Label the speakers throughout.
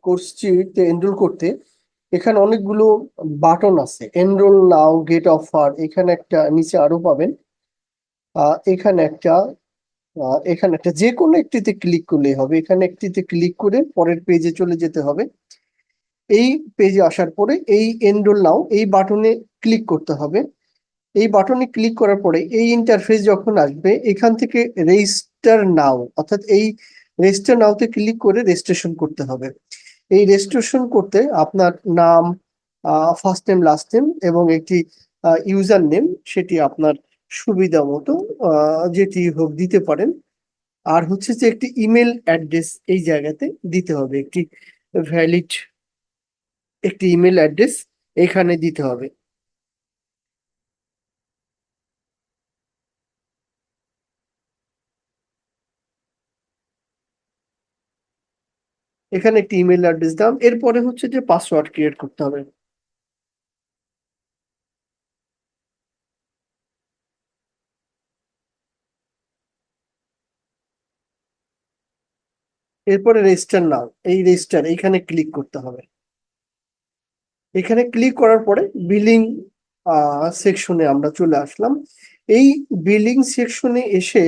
Speaker 1: কোর্সটিতে enrol করতে এখানে অনেকগুলো বাটন আছে। এনরোল নাও, গেট অফার, এখানে একটা, নিচে আরো পাবেন। এখানে একটা, এখানে একটা, যে কোনো একটিতে ক্লিক করলেই হবে। এখানে একটিতে ক্লিক করে পরের পেজে চলে যেতে হবে। এই পেজে আসার পরে এই এনরোল নাও এই বাটনে ক্লিক করতে হবে। এই বাটনে ক্লিক করার পরে এই ইন্টারফেস যখন আসবে, এখান থেকে রেজিস্টার নাও, অর্থাৎ এই রেজিস্টার নাওতে ক্লিক করে রেজিস্ট্রেশন করতে হবে। এই রেজিস্ট্রেশন করতে আপনার নাম, ফার্স্ট নেম, লাস্ট নেম এবং একটি ইউজার নেম, সেটি আপনার সুবিধা মতো যেটি হোক দিতে পারেন। আর হচ্ছে যে একটি ইমেল অ্যাড্রেস এই জায়গাতে দিতে হবে, একটি ভ্যালিড একটি ইমেল অ্যাড্রেস এখানে দিতে হবে। এখানে একটি ইমেল অ্যাড্রেস দাম, এরপরে হচ্ছে যে পাসওয়ার্ড ক্রিয়েট করতে হবে। এরপরে রেজিস্টার নাও, এই রেজিস্টার এইখানে ক্লিক করতে হবে। এখানে ক্লিক করার পরে বিলিং সেকশনে আমরা চলে আসলাম। এই বিলিং সেকশনে এসে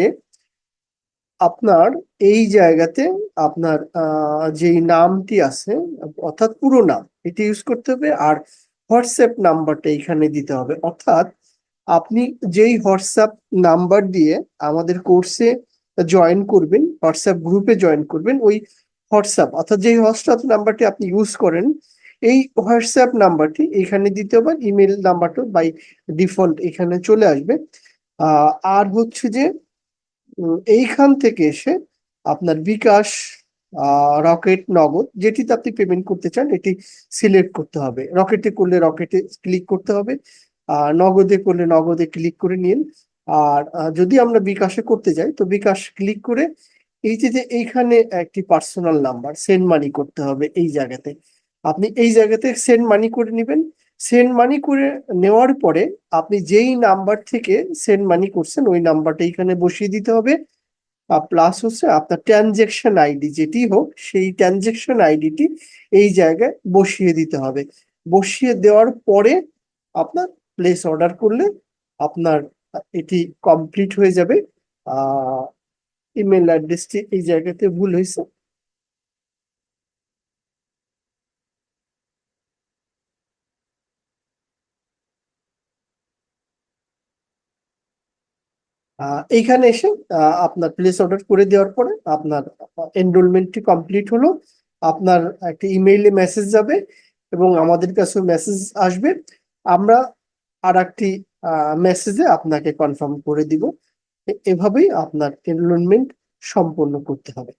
Speaker 1: আপনার এই জায়গাতে আপনার যেই নামটি আছে, অর্থাৎ পুরো নাম, এটি ইউজ করতে হবে। আর হোয়াটসঅ্যাপ নাম্বারটা এখানে দিতে হবে। অর্থাৎ আপনি যেই হোয়াটসঅ্যাপ নাম্বার দিয়ে আমাদের কোর্সে জয়েন করবেন, হোয়াটসঅ্যাপ গ্রুপে জয়েন করবেন, ওই হোয়াটসঅ্যাপ, অর্থাৎ যেই হোয়াটসঅ্যাপ নাম্বারটি আপনি ইউজ করেন, এই হোয়াটসঅ্যাপ নাম্বারটি এখানে দিতে হবে। ইমেল নাম্বারটা বাই ডিফল্ট এখানে চলে আসবে। আর হচ্ছে যে এইখান থেকে এসে আপনার বিকাশ, রকেট, নগদ, যেটিতে আপনি পেমেন্ট করতে চান এটি সিলেক্ট করতে হবে। রকেটে করলে রকেটে ক্লিক করতে হবে, আর নগদে করলে নগদে ক্লিক করে নিন। আর যদি আমরা বিকাশে করতে যাই তো বিকাশ ক্লিক করে এই যে এইখানে একটি পার্সোনাল নাম্বার সেন্ড মানি করতে হবে। এই জায়গাতে আপনি এই জায়গাতে সেন্ড মানি করে নেবেন। সেন্ড মানি করে নেওয়ার পরে আপনি যেই নাম্বার থেকে সেন্ড মানি করছেন ওই নাম্বারটা এখানে বসিয়ে দিতে হবে। প্লাস হচ্ছে আপনার ট্রানজেকশন আইডি যেটি হোক, সেই ট্রানজেকশন আইডিটি এই জায়গায় বসিয়ে দিতে হবে। বসিয়ে দেওয়ার পরে আপনার প্লেস অর্ডার করলে আপনার এটি কমপ্লিট হয়ে যাবে। ইমেল অ্যাড্রেসটি এই জায়গাতে ভুল হয়েছে। এইখানে এসে আপনার প্লেস অর্ডার করে দেওয়ার পরে আপনার এনরোলমেন্টটি কমপ্লিট হলো। আপনার একটা ইমেইলে মেসেজ যাবে এবং আমাদের কাছেও মেসেজ আসবে। আমরা আর একটি মেসেজে আপনাকে কনফার্ম করে দিব। এভাবেই আপনার এনরোলমেন্ট সম্পন্ন করতে হবে।